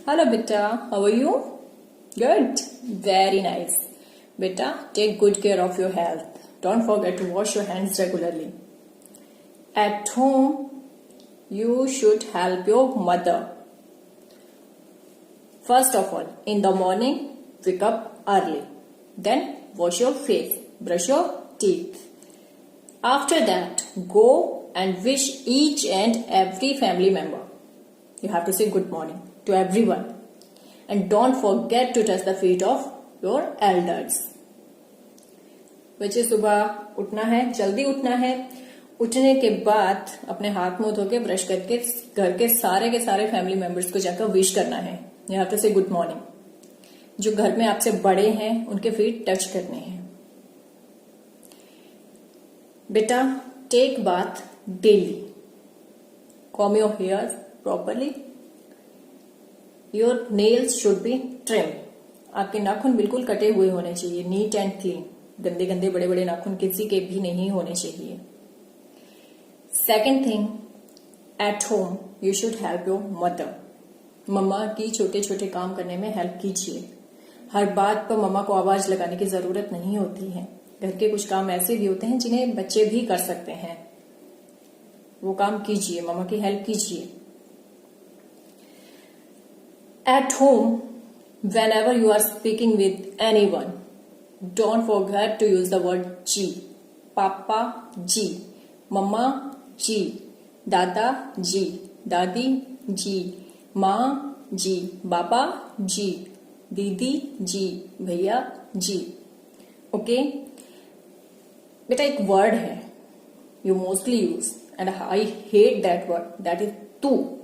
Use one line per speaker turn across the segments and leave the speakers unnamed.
Hello, beta. How are you? Good. Very nice. Beta, take good care of your health. Don't forget to wash your hands regularly. At home, you should help your mother. First of all, in the morning, wake up early. Then wash your face, brush your teeth. After that, go and wish each and every family member. You have to say good morning to everyone. And don't forget to touch the feet of your elders. बच्चे सुबह उठना है, जल्दी उठना है. उठने के बाद अपने हाथ मुंह धो के ब्रश करके घर के सारे फैमिली मेंबर्स को जाकर विश करना है. यू हैव टू से गुड मॉर्निंग. जो घर में आपसे बड़े हैं उनके फीट टच करने हैं. बेटा, take bath daily. Comb your hair properly. Your nails should be trim. आपके नाखून बिल्कुल कटे हुए होने चाहिए, नीट एंड क्लीन. गंदे गंदे बड़े बड़े नाखून किसी के भी नहीं होने चाहिए. Second thing, at home you should help your mother. मम्मा की छोटे छोटे काम करने में हेल्प कीजिए. हर बात पर मम्मा को आवाज लगाने की जरूरत नहीं होती है. घर के कुछ काम ऐसे भी होते हैं जिन्हें बच्चे भी कर सकते हैं. वो काम कीजिए, मम्मा की हेल्प कीजिए. At home, whenever you are speaking with anyone, don't forget to use the word जी. पापा जी, मम्मा जी, दादा जी, दादी जी, माँ जी, बाबा जी, दीदी जी, भैया जी. ओके बेटा, एक वर्ड है you mostly use and I hate that word, that is तू.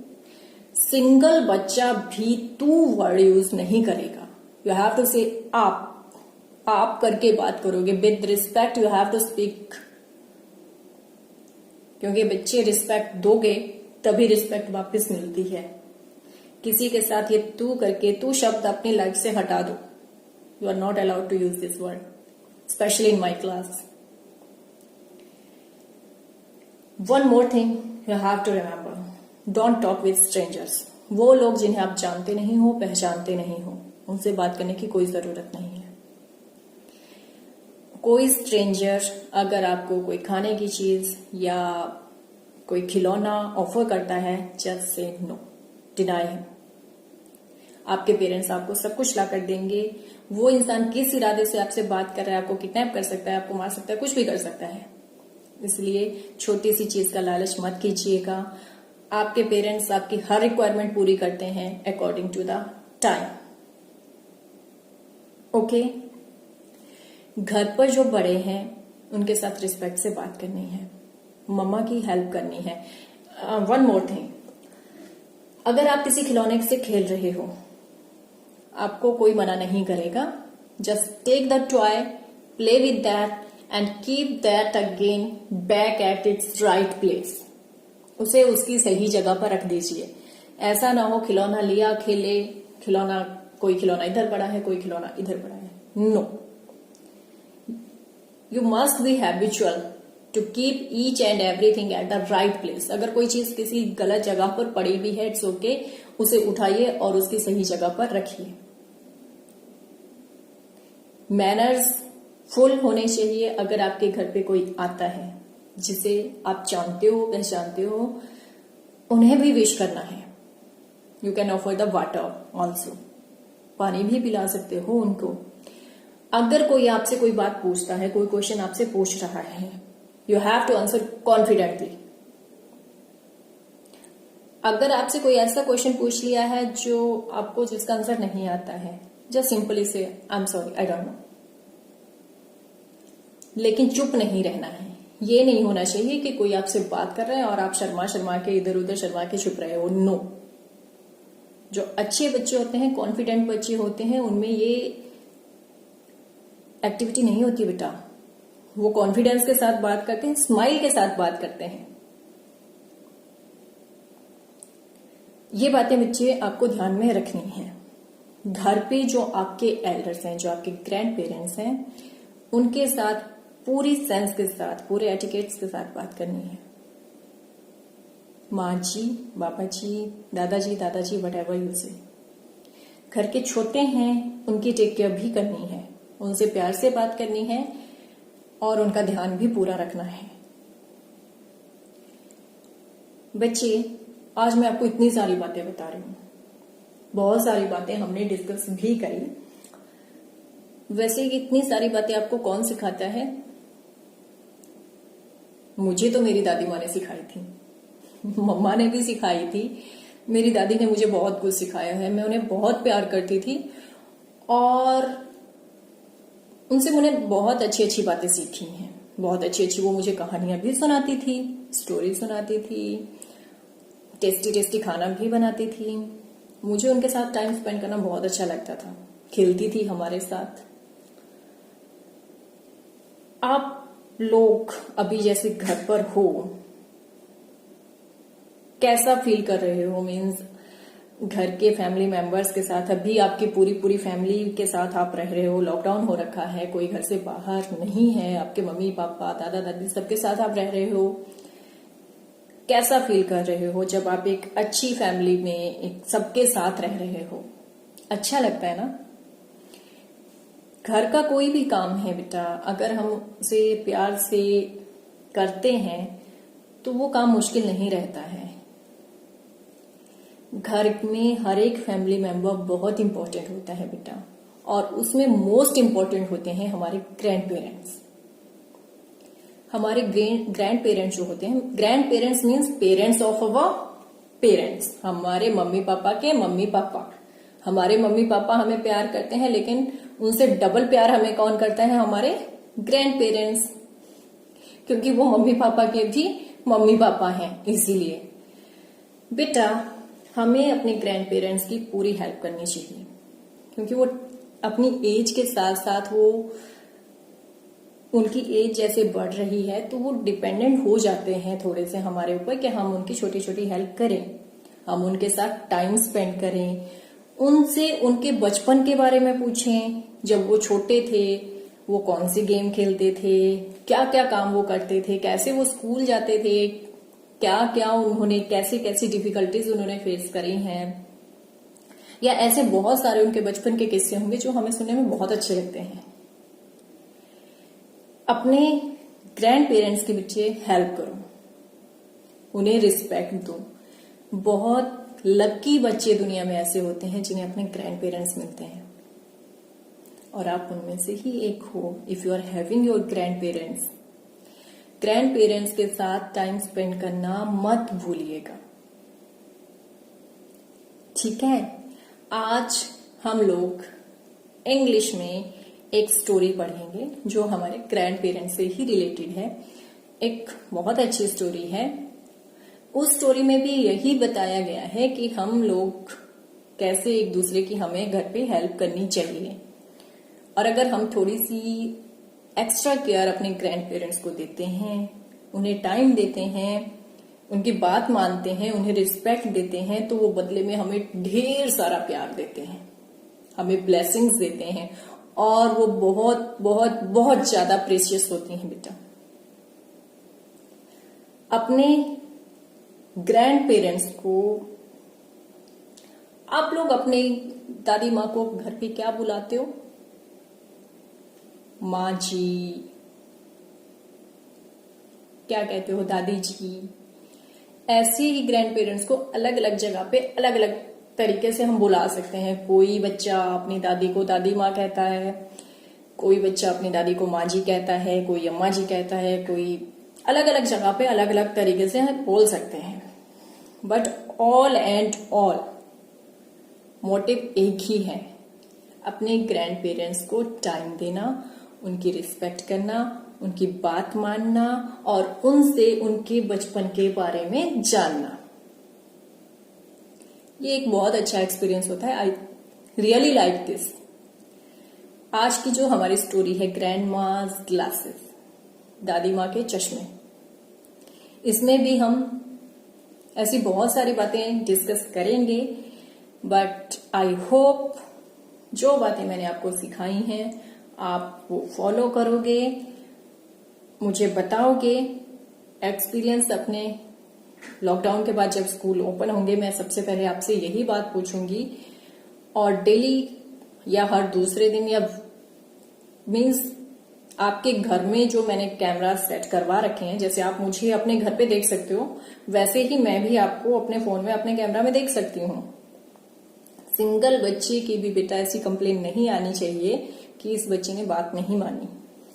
सिंगल बच्चा भी तू वर्ड यूज नहीं करेगा. यू हैव टू से आप करके बात करोगे. With respect you have to speak. क्योंकि बच्चे रिस्पेक्ट दोगे तभी रिस्पेक्ट वापस मिलती है. किसी के साथ ये तू करके तू शब्द अपनी लाइफ से हटा दो. You are not allowed to use this word, specially in my class. One more thing you have to remember, don't talk with strangers. वो लोग जिन्हें आप जानते नहीं हो, पहचानते नहीं हो, उनसे बात करने की कोई जरूरत नहीं है. कोई स्ट्रेंजर अगर आपको कोई खाने की चीज या कोई खिलौना ऑफर करता है, just say no, deny him. आपके पेरेंट्स आपको सब कुछ ला कर देंगे. वो इंसान किस इरादे से आपसे बात कर रहा है, आपको किडनैप कर सकता है, आपको मार सकता है, कुछ भी कर सकता है. इसलिए छोटी सी चीज का लालच मत कीजिएगा. आपके पेरेंट्स आपकी हर रिक्वायरमेंट पूरी करते हैं according to the time. Okay, घर पर जो बड़े हैं उनके साथ रिस्पेक्ट से बात करनी है, मम्मा की हेल्प करनी है. वन मोर थिंग, अगर आप किसी खिलौने से खेल रहे हो, आपको कोई मना नहीं करेगा. Just take the toy, play with that and keep that again back at its right place. उसे उसकी सही जगह पर रख दीजिए. ऐसा ना हो खिलौना लिया, खेले, कोई खिलौना इधर पड़ा है, कोई खिलौना इधर पड़ा है. No, you must be habitual to keep each and everything at the right place. अगर कोई चीज किसी गलत जगह पर पड़ी भी है, इट्स ओके, उसे उठाइए और उसकी सही जगह पर रखिए. मैनर्स फुल होने चाहिए. अगर आपके घर पे कोई आता है जिसे आप जानते हो, पहचानते हो, उन्हें भी विश करना है. You can offer the water also. पानी भी पिला सकते हो उनको. अगर कोई आपसे कोई बात पूछता है, कोई क्वेश्चन आपसे पूछ रहा है, you have to answer confidently. अगर आपसे कोई ऐसा क्वेश्चन पूछ लिया है जो आपको जिसका आंसर नहीं आता है, जस्ट सिंपली से I am sorry, I don't know. लेकिन चुप नहीं रहना है. ये नहीं होना चाहिए कि कोई आपसे बात कर रहा है और आप शर्मा के इधर उधर शर्मा के छुप रहे हो. नो. जो अच्छे बच्चे होते हैं, कॉन्फिडेंट बच्चे होते हैं, उनमें ये एक्टिविटी नहीं होती बेटा. वो कॉन्फिडेंस के साथ बात करते हैं, स्माइल के साथ बात करते हैं. ये बातें बच्चे आपको ध्यान में रखनी है. घर पे जो आपके एल्डर्स हैं, जो आपके ग्रैंड पेरेंट्स हैं, उनके साथ पूरी सेंस के साथ, पूरे एटिकेट्स के साथ बात करनी है. माँ जी, बाबा जी, दादाजी, वट एवर यू से. घर के छोटे हैं, उनकी टेक केयर भी करनी है, उनसे प्यार से बात करनी है और उनका ध्यान भी पूरा रखना है। बच्चे, आज मैं आपको इतनी सारी बातें बता रही हूँ, बहुत सारी बातें हमने डिस्कस भी करी। वैसे इतनी सारी बातें आपको कौन सिखाता है? मुझे तो मेरी दादी माँ ने सिखाई थी, मम्मा ने भी सिखाई थी, मेरी दादी ने मुझे बहुत कुछ सिखाया है। मैं उन्हें बहुत प्यार करती थी और उनसे मैंने बहुत अच्छी अच्छी बातें सीखी हैं। बहुत अच्छी अच्छी वो मुझे कहानियां भी सुनाती थी, स्टोरी सुनाती थी, टेस्टी टेस्टी खाना भी बनाती थी। मुझे उनके साथ टाइम स्पेंड करना बहुत अच्छा लगता था। खेलती थी हमारे साथ। आप लोग अभी जैसे घर पर हो, कैसा फील कर रहे हो? मीन्स घर के फैमिली मेंबर्स के साथ, अभी आपकी पूरी पूरी फैमिली के साथ आप रह रहे हो, लॉकडाउन हो रखा है, कोई घर से बाहर नहीं है, आपके मम्मी पापा दादा दादी सबके साथ आप रह रहे हो। कैसा फील कर रहे हो जब आप एक अच्छी फैमिली में एक सबके साथ रह रहे हो? अच्छा लगता है ना? घर का कोई भी काम है बेटा, अगर हम उसे प्यार से करते हैं तो वो काम मुश्किल नहीं रहता है। घर में हर एक फैमिली मेंबर बहुत इंपॉर्टेंट होता है बेटा, और उसमें मोस्ट इंपॉर्टेंट होते हैं हमारे ग्रैंड पेरेंट्स। हमारे ग्रैंड पेरेंट्स जो होते हैं, grand parents means parents of our parents, हमारे मम्मी पापा के मम्मी पापा। हमारे मम्मी पापा हमें प्यार करते हैं, लेकिन उनसे डबल प्यार हमें कौन करता है? हमारे ग्रैंड पेरेंट्स, क्योंकि वो मम्मी पापा के भी मम्मी पापा हैं। इसीलिए बेटा हमें अपने ग्रैंड पेरेंट्स की पूरी हेल्प करनी चाहिए, क्योंकि वो अपनी एज के साथ साथ वो उनकी एज जैसे बढ़ रही है तो वो डिपेंडेंट हो जाते हैं थोड़े से हमारे ऊपर कि हम उनकी छोटी छोटी हेल्प करें, हम उनके साथ टाइम स्पेंड करें, उनसे उनके बचपन के बारे में पूछें। जब वो छोटे थे वो कौन सी गेम खेलते थे, क्या क्या काम वो करते थे, कैसे वो स्कूल जाते थे, क्या क्या उन्होंने कैसी कैसी डिफिकल्टीज उन्होंने फेस करी हैं, या ऐसे बहुत सारे उनके बचपन के किस्से होंगे जो हमें सुनने में बहुत अच्छे लगते हैं। अपने ग्रैंड पेरेंट्स के बच्चे हेल्प करो, उन्हें रिस्पेक्ट दो। बहुत लकी बच्चे दुनिया में ऐसे होते हैं जिन्हें अपने ग्रैंड पेरेंट्स मिलते हैं, और आप उनमें से ही एक हो। If you are having your grandparents के साथ टाइम स्पेंड करना मत भूलिएगा, ठीक है? आज हम लोग इंग्लिश में एक स्टोरी पढ़ेंगे जो हमारे ग्रैंड पेरेंट्स से ही रिलेटेड है। एक बहुत अच्छी स्टोरी है। उस स्टोरी में भी यही बताया गया है कि हम लोग कैसे एक दूसरे की हमें घर पे हेल्प करनी चाहिए, और अगर हम थोड़ी सी एक्स्ट्रा केयर अपने ग्रैंड पेरेंट्स को देते हैं, उन्हें टाइम देते हैं, उनकी बात मानते हैं, उन्हें रिस्पेक्ट देते हैं, तो वो बदले में हमें ढेर सारा प्यार देते हैं, हमें ब्लेसिंग्स देते हैं, और वो बहुत बहुत बहुत ज्यादा प्रेशियस होती हैं बेटा। अपने ग्रैंड पेरेंट्स को आप लोग अपने दादी माँ को घर पे क्या बुलाते हो? माँ जी, क्या कहते हो? दादी जी। ऐसे ही ग्रैंड पेरेंट्स को अलग अलग जगह पे अलग अलग तरीके से हम बुला सकते हैं। कोई बच्चा अपनी दादी को दादी माँ कहता है, कोई बच्चा अपनी दादी को माँ जी कहता है, कोई अम्मा जी कहता है, कोई अलग अलग जगह पे अलग अलग तरीके से हम बोल सकते हैं। But all and all motive एक ही है, अपने ग्रैंड पेरेंट्स को टाइम देना, उनकी रिस्पेक्ट करना, उनकी बात मानना, और उनसे उनके बचपन के बारे में जानना। ये एक बहुत अच्छा एक्सपीरियंस होता है। I really like this. आज की जो हमारी स्टोरी है, ग्रैंड माज ग्लासेस, दादी माँ के चश्मे, इसमें भी हम ऐसी बहुत सारी बातें डिस्कस करेंगे। बट आई होप जो बातें मैंने आपको सिखाई हैं आप वो फॉलो करोगे, मुझे बताओगे एक्सपीरियंस अपने। लॉकडाउन के बाद जब स्कूल ओपन होंगे, मैं सबसे पहले आपसे यही बात पूछूंगी, और डेली या हर दूसरे दिन या मीन्स आपके घर में जो मैंने कैमरा सेट करवा रखे हैं, जैसे आप मुझे अपने घर पे देख सकते हो वैसे ही मैं भी आपको अपने फोन में अपने कैमरा में देख सकती हूँ। सिंगल बच्चे की भी बेटा ऐसी कंप्लेन नहीं आनी चाहिए कि इस बच्चे ने बात नहीं मानी,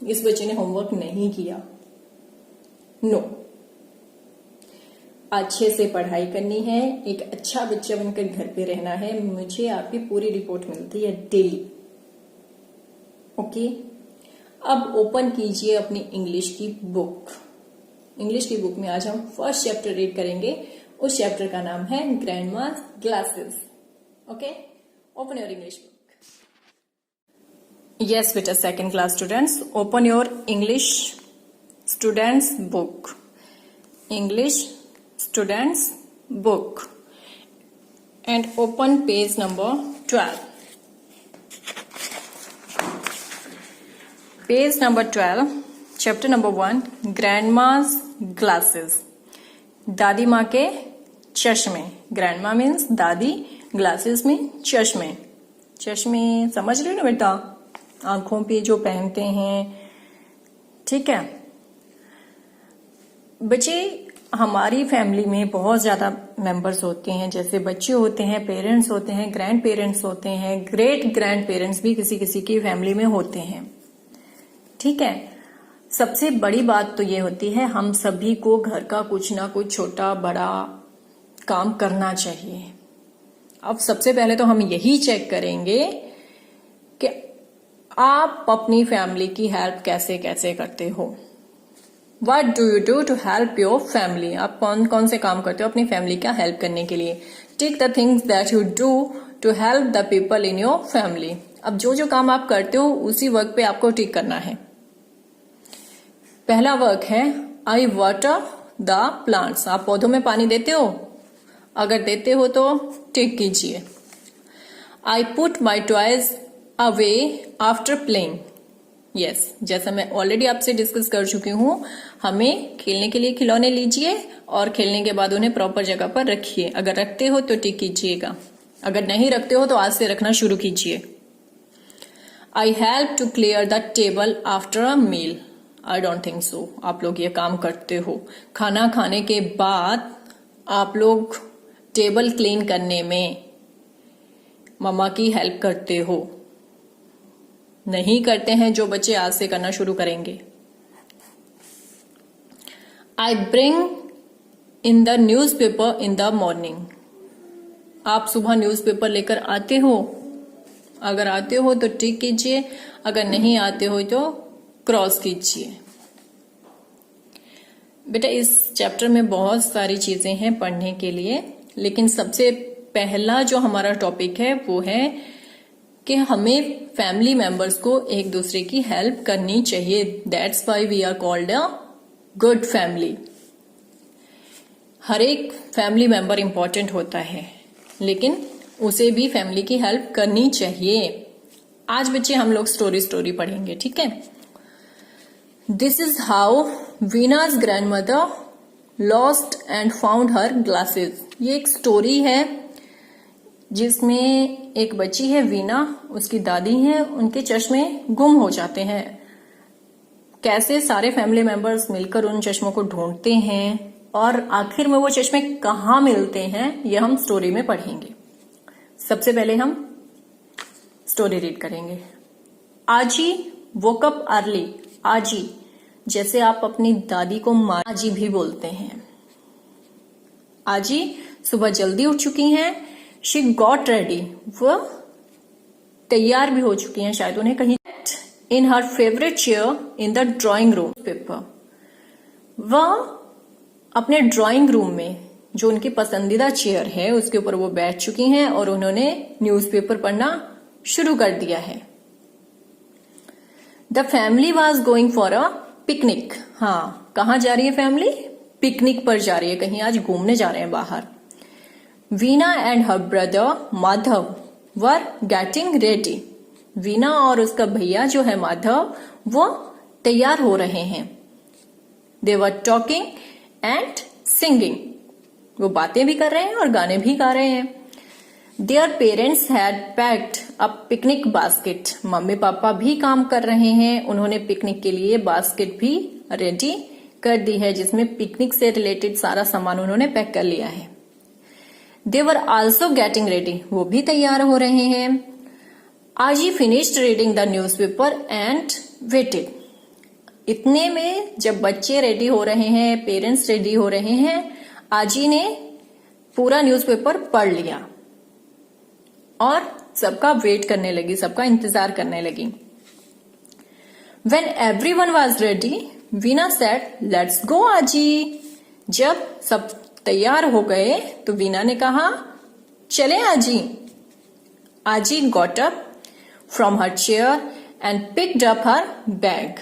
इस बच्चे ने होमवर्क नहीं किया। नो, अच्छे से पढ़ाई करनी है, एक अच्छा बच्चा बनकर घर पे रहना है। मुझे आपकी पूरी रिपोर्ट मिलती है डेली। ओके, अब ओपन कीजिए अपनी इंग्लिश की बुक। इंग्लिश की बुक में आज हम फर्स्ट चैप्टर रीड करेंगे। उस चैप्टर का नाम है grandma's glasses. Okay, open your English book. Yes बेटा, second class students, open your English students book. English students book and open page number 12. Page number 12, chapter number 1, grandma's glasses. दादी माँ के चश्मे। ग्रैंडमा मीन्स दादी, glasses में चश्मे। चश्मे समझ रहे हो ना बेटा, आंखों पे जो पहनते हैं, ठीक है बच्चे। हमारी फैमिली में बहुत ज्यादा मेंबर्स होते हैं, जैसे बच्चे होते हैं, पेरेंट्स होते हैं, ग्रैंड पेरेंट्स होते हैं, ग्रेट ग्रैंड पेरेंट्स भी किसी किसी की फैमिली में होते हैं, ठीक है। सबसे बड़ी बात तो ये होती है हम सभी को घर का कुछ ना कुछ छोटा बड़ा काम करना चाहिए। अब सबसे पहले तो हम यही चेक करेंगे कि आप अपनी फैमिली की हेल्प कैसे कैसे करते हो। What do you do to help your family? आप कौन कौन से काम करते हो अपनी फैमिली का हेल्प करने के लिए। Take the things that you do to help the people in your family. अब जो जो काम आप करते हो उसी वर्क पे आपको टिक करना है। पहला वर्क है I water the plants. आप पौधों में पानी देते हो? अगर देते हो तो टिक कीजिए। I put my toys away after playing. Yes, जैसा मैं ऑलरेडी आपसे डिस्कस कर चुकी हूँ, हमें खेलने के लिए खिलौने लीजिए और खेलने के बाद उन्हें प्रॉपर जगह पर रखिए। अगर रखते हो तो टिक कीजिएगा, अगर नहीं रखते हो तो आज से रखना शुरू कीजिए। I help to clear the table after a meal. I don't think so आप लोग ये काम करते हो। खाना खाने के बाद आप लोग टेबल क्लीन करने में मम्मा की हेल्प करते हो? नहीं करते हैं जो बच्चे आज से करना शुरू करेंगे। I bring in the news paper in the morning. आप सुबह न्यूज़पेपर लेकर आते हो? अगर आते हो तो टिक कीजिए, अगर नहीं आते हो तो क्रॉस कीजिए। बेटा इस चैप्टर में बहुत सारी चीजें हैं पढ़ने के लिए, लेकिन सबसे पहला जो हमारा टॉपिक है वो है कि हमें फैमिली मेंबर्स को एक दूसरे की हेल्प करनी चाहिए। That's why we are called a good family. हर एक फैमिली मेंबर इंपॉर्टेंट होता है, लेकिन उसे भी फैमिली की हेल्प करनी चाहिए। आज बच्चे हम लोग स्टोरी पढ़ेंगे, ठीक है। This is how Veena's grandmother lost and found her glasses. ये एक स्टोरी है जिसमें एक बच्ची है वीना, उसकी दादी है, उनके चश्मे गुम हो जाते हैं। कैसे सारे फैमिली मेंबर्स मिलकर उन चश्मों को ढूंढते हैं और आखिर में वो चश्मे कहाँ मिलते हैं, ये हम स्टोरी में पढ़ेंगे। सबसे पहले हम स्टोरी रीड करेंगे। आजी वोक अप अर्ली। आजी, जैसे आप अपनी दादी को माँ जी भी बोलते हैं। आजी सुबह जल्दी उठ चुकी हैं। शी गॉट रेडी, वो तैयार भी हो चुकी हैं, शायद उन्हें कहीं in her favourite chair in the drawing room paper. वह अपने ड्राइंग रूम में जो उनकी पसंदीदा चेयर है उसके ऊपर वो बैठ चुकी हैं और उन्होंने न्यूज़पेपर पढ़ना शुरू कर दिया है। The family was going for a picnic. हाँ, कहाँ जा रही है फैमिली? पिकनिक पर जा रही है, कहीं आज घूमने जा रहे हैं बाहर। Veena and her brother Madhav were getting ready. Veena और उसका भैया जो है माधव वो तैयार हो रहे हैं। दे वर टॉकिंग एंड सिंगिंग। वो बातें भी कर रहे हैं और गाने भी गा रहे हैं। Their parents had packed a picnic basket. Mummy papa भी काम कर रहे हैं, उन्होंने पिकनिक के लिए बास्केट भी रेडी कर दी है जिसमें पिकनिक से रिलेटेड सारा सामान उन्होंने पैक कर लिया है. They were also getting ready. वो भी तैयार हो रहे हैं. आजी finished reading the newspaper and waited. इतने में जब बच्चे रेडी हो रहे हैं, पेरेंट्स रेडी हो रहे हैं, आजी ने पूरा न्यूज़पेपर पढ़ लिया और सबका वेट करने लगी, सबका इंतजार करने लगी. When everyone was ready, Veena said, "Let's go, आजी." जब सब तैयार हो गए तो वीना ने कहा, चले आजी. आजी got up from her chair and picked up her bag.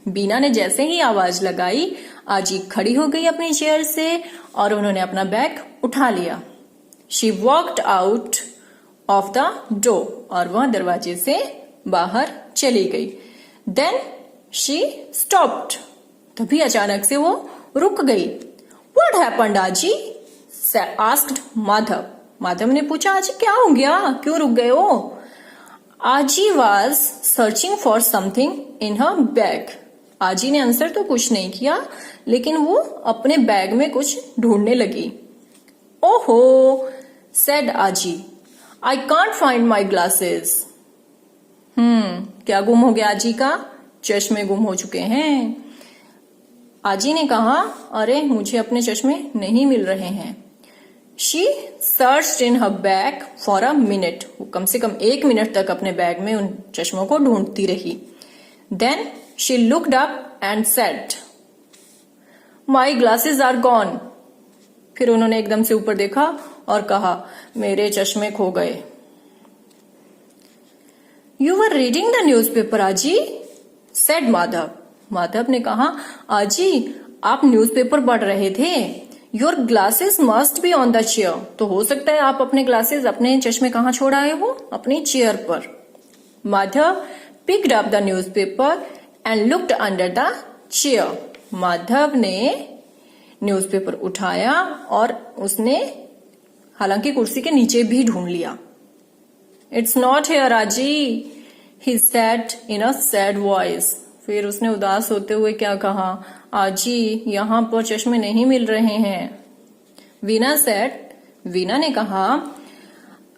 Veena ने जैसे ही आवाज लगाई, आजी खड़ी हो गई अपनी चेयर से और उन्होंने अपना बैग उठा लिया. She walked out of the door. और वह दरवाजे से बाहर चली गई. Then she stopped. तभी अचानक से वो रुक गई. What happened, आजी? asked माधव. माधव ने पूछा, आजी क्या हो गया, क्यों रुक गए हो? आजी was searching for something in her bag. आजी ने आंसर तो कुछ नहीं किया, लेकिन वो अपने बैग में कुछ ढूंढने लगी. ओहो, said आजी, I can't find my glasses. क्या गुम हो गया आजी का? चश्मे गुम हो चुके हैं. आजी ने कहा, अरे मुझे अपने चश्मे नहीं मिल रहे हैं. She searched in her bag for a minute. वो कम से कम 1 मिनट तक अपने बैग में उन चश्मों को ढूंढती रही. Then she looked up and said, My glasses are gone. फिर उन्होंने एकदम से ऊपर देखा और कहा, मेरे चश्मे खो गए. You were reading the newspaper, आजी, said माधव. माधव ने कहा, आजी आप न्यूज़पेपर पढ़ रहे थे. Your glasses must be on the chair. तो हो सकता है आप अपने ग्लासेस, अपने चश्मे कहाँ छोड़ आए हो? अपनी चेयर पर. Madhav picked up the newspaper and looked under the chair. Madhav ने न्यूज़पेपर उठाया और उसने हालांकि कुर्सी के नीचे भी ढूंढ लिया. It's not here, आजी, he said in a sad voice. फिर उसने उदास होते हुए क्या कहा, आजी यहाँ पर चश्मे नहीं मिल रहे हैं. वीना said, वीना ने कहा,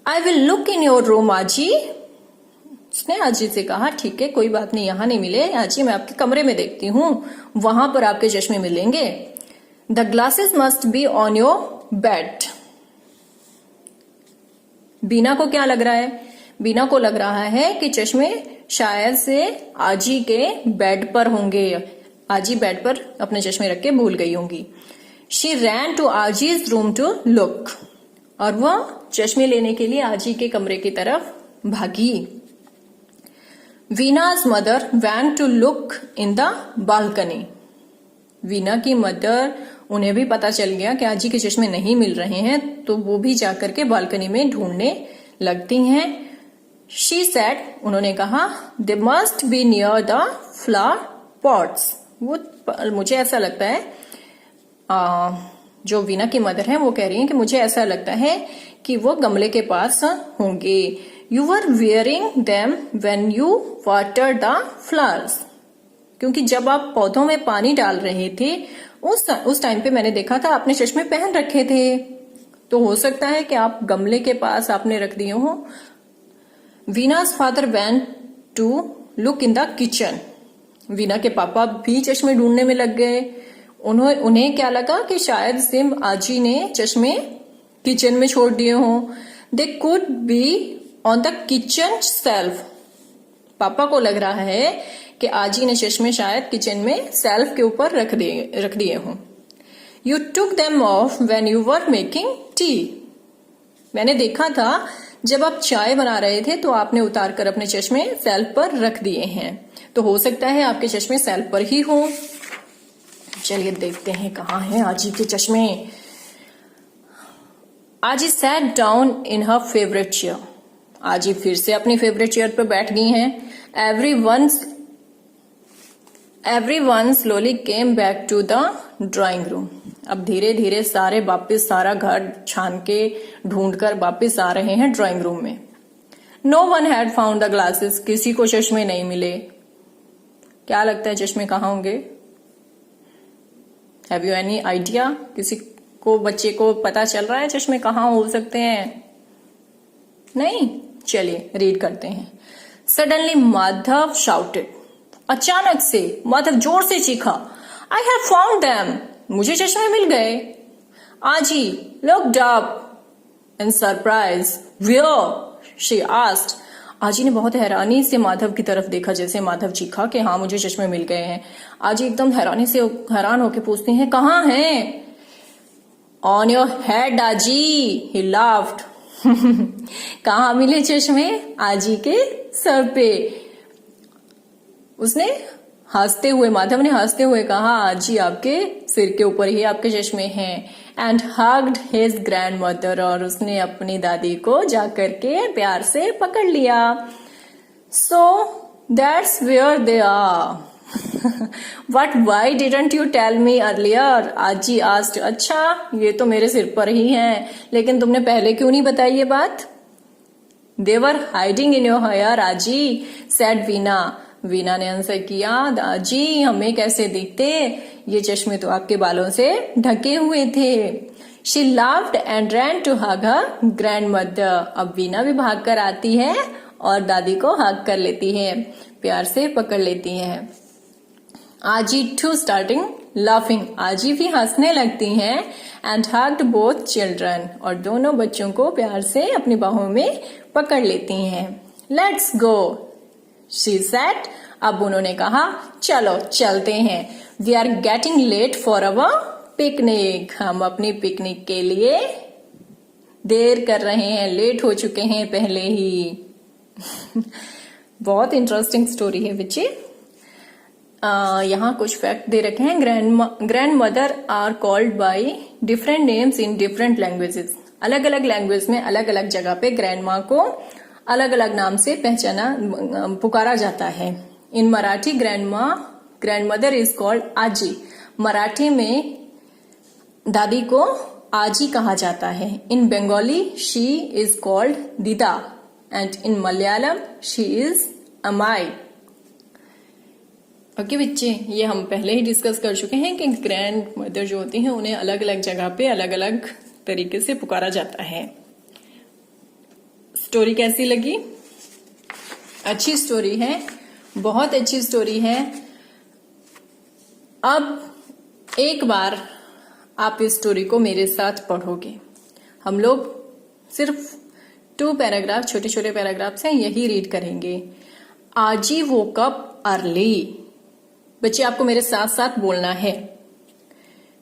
I will look in your room, आजी. उसने आजी से कहा, ठीक है कोई बात नहीं, यहाँ नहीं मिले आजी, मैं आपके कमरे में देखती हूँ, वहां पर आपके चश्मे मिलेंगे. The glasses must be on your bed. बीना को क्या लग रहा है? बीना को लग रहा है कि चश्मे शायद से आजी के बेड पर होंगे. आजी बेड पर अपने चश्मे रख के भूल गई होंगी. She ran to आजी's room to look. और वह चश्मे लेने के लिए आजी के कमरे की तरफ भागी. वीना's mother went to look in the balcony. Veena की मदर, उन्हें भी पता चल गया कि आजी के चश्मे नहीं मिल रहे हैं, तो वो भी जाकर के बालकनी में ढूंढने लगती हैं. She said, उन्होंने कहा, they must be near the flower pots. वो मुझे ऐसा लगता है, जो वीना की मदर है वो कह रही हैं कि मुझे ऐसा लगता है कि वो गमले के पास होंगे. You were wearing them when you watered the flowers. क्योंकि जब आप पौधों में पानी डाल रहे थे उस टाइम पे मैंने देखा था आपने चश्मे पहन रखे थे, तो हो सकता है कि आप गमले के पास आपने रख दिए हो. वीना's father went to look in the kitchen. Veena के पापा भी चश्मे ढूंढने में लग गए. उन्हें क्या लगा कि शायद सिम आजी ने चश्मे किचन में छोड़ दिए हों. They could be on the kitchen shelf. पापा को लग रहा है कि आजी ने चश्मे शायद किचन में सेल्फ के ऊपर रख दिए हों. You took them off when you were making tea. मैंने देखा था जब आप चाय बना रहे थे तो आपने उतार कर अपने चश्मे सेल्फ पर रख दिए हैं, तो हो सकता है आपके चश्मे सेल्फ पर ही हो. चलिए देखते हैं कहाँ हैं आजी के चश्मे. आजी sat down in her favorite chair. आजी फिर से अपनी फेवरेट चेयर पर बैठ गई हैं. Everyone slowly came back to the drawing room. अब धीरे धीरे सारे वापिस सारा घर छान के ढूंढकर वापिस आ रहे हैं ड्राइंग रूम में। No one had found the glasses, किसी को चश्मे नहीं मिले। क्या लगता है चश्मे कहाँ होंगे? Have you any idea? किसी को, बच्चे को पता चल रहा है चश्मे कहाँ हो सकते हैं? नहीं? चलिए रीड करते हैं। सडनली माधव शाउटेड, अचानक से माधव जोर से चीखा, आई हैव फाउंड देम, मुझे चश्मे मिल गए। Aaji looked up in surprise, where she asked, आजी ने बहुत हैरानी से माधव की तरफ देखा जैसे माधव चीखा कि हाँ मुझे चश्मे मिल गए हैं। आजी एकदम हैरान होकर पूछती हैं, कहाँ हैं? ऑन योर हेड आजी, ही लाफ्ड। कहाँ मिले चश्मे? आजी के सर पे। उसने हंसते हुए, माधव ने हंसते हुए कहा, आजी आपके सिर के ऊपर ही आपके चश्मे हैं। And hugged his grand mother, और उसने अपनी दादी को जाकर के प्यार से पकड़ लिया। So that's where they are, but why didn't you tell me earlier, Aaji asked, अच्छा ये तो मेरे सिर पर ही हैं, लेकिन तुमने पहले क्यों नहीं बताई ये बात? दे वर हाइडिंग इन योर हेयर आजी, सेड वीना। वीना ने आंसर किया, दादी हमें कैसे दिखते, ये चश्मे तो आपके बालों से ढके हुए थे। She laughed and ran to hug her grandmother, अब वीना भी भाग कर आती है और दादी को हग कर लेती है, प्यार से पकड़ लेती है। आजी टू स्टार्टिंग लाफिंग, आजी भी हंसने लगती हैं। एंड हग्ड बोथ चिल्ड्रन, और दोनों बच्चों को प्यार से अपनी बाहों में पकड़ लेती हैं। लेट्स गो शी सेड, अब उन्होंने कहा चलो चलते हैं। We are getting late for our picnic, हम अपनी पिकनिक के लिए देर कर रहे हैं, लेट हो चुके हैं पहले ही। बहुत इंटरेस्टिंग स्टोरी है बच्चे। यहाँ कुछ फैक्ट दे रखे हैं। Grandmother are called by different names in different languages, अलग अलग लैंग्वेज में अलग अलग जगह पे ग्रैंड माँ को अलग अलग नाम से पुकारा जाता है। In Marathi grandmother is called aaji, Marathi में दादी को आजी कहा जाता है। In Bengali she is called dida, and in Malayalam she is amai. Okay बच्चे, ये हम पहले ही डिस्कस कर चुके हैं कि ग्रैंड मदर जो होती हैं उन्हें अलग अलग जगह पे अलग अलग तरीके से पुकारा जाता है। स्टोरी कैसी लगी? अच्छी स्टोरी है, बहुत अच्छी स्टोरी है। अब एक बार आप इस स्टोरी को मेरे साथ पढ़ोगे। हम लोग सिर्फ 2 पैराग्राफ, छोटे छोटे पैराग्राफ्स हैं, यही रीड करेंगे। आजी वोक अप अर्ली, बच्चे आपको मेरे साथ साथ बोलना है।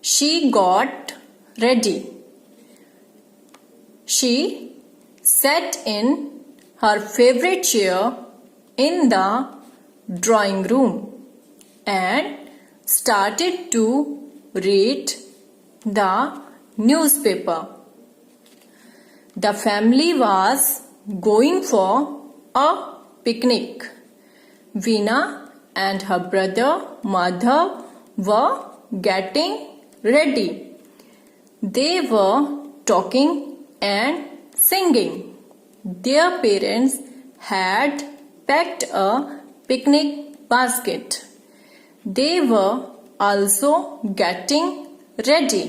She got ready, she sat in her favorite chair in the drawing room and started to read the newspaper. The family was going for a picnic. Veena and her brother Madhav were getting ready. They were talking and singing. Their parents had packed a picnic basket. They were also getting ready.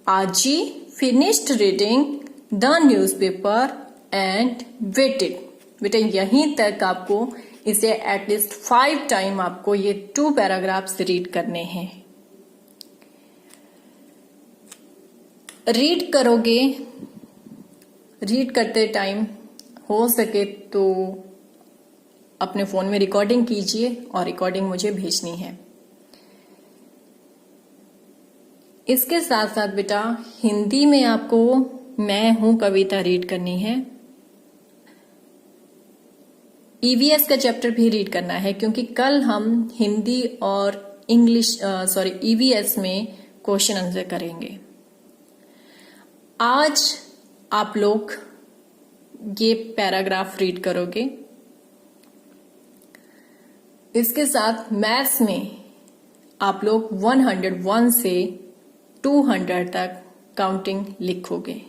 Aji finished reading the newspaper and waited. बेटा यहीं तक आपको इसे at least 5 time आपको ये 2 paragraphs read करने हैं। Read करोगे, रीड करते टाइम हो सके तो अपने फोन में रिकॉर्डिंग कीजिए और रिकॉर्डिंग मुझे भेजनी है। इसके साथ साथ बेटा हिंदी में आपको मैं हूं कविता रीड करनी है। ईवीएस का चैप्टर भी रीड करना है, क्योंकि कल हम हिंदी और ईवीएस में क्वेश्चन आंसर करेंगे। आज आप लोग ये पैराग्राफ रीड करोगे। इसके साथ मैथ्स में आप लोग 101 से 200 तक काउंटिंग लिखोगे।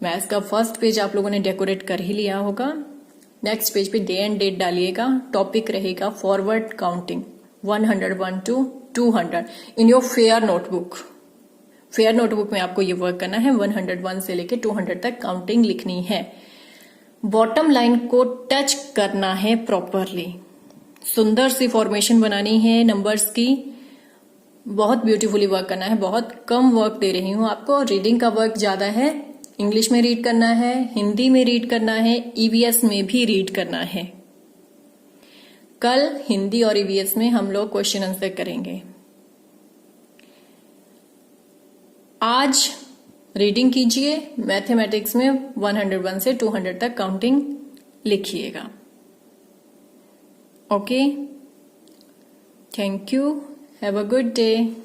मैथ्स का फर्स्ट पेज आप लोगों ने डेकोरेट कर ही लिया होगा। नेक्स्ट पेज पे डे एंड डेट डालिएगा। टॉपिक रहेगा forward counting 101 to 200 in your fair notebook. Fair notebook में आपको ये वर्क करना है। 101 से लेके 200 तक काउंटिंग लिखनी है। बॉटम लाइन को टच करना है प्रॉपरली। सुंदर सी फॉर्मेशन बनानी है नंबर्स की। बहुत ब्यूटीफुली वर्क करना है। बहुत कम वर्क दे रही हूं आपको। रीडिंग का वर्क ज्यादा है। इंग्लिश में रीड करना है, हिंदी में रीड करना है, ईवीएस में भी रीड करना है। कल हिंदी और ईवीएस में हम लोग क्वेश्चन आंसर करेंगे। आज रीडिंग कीजिए। मैथमेटिक्स में 101 से 200 तक काउंटिंग लिखिएगा। Okay, thank you, have a good day.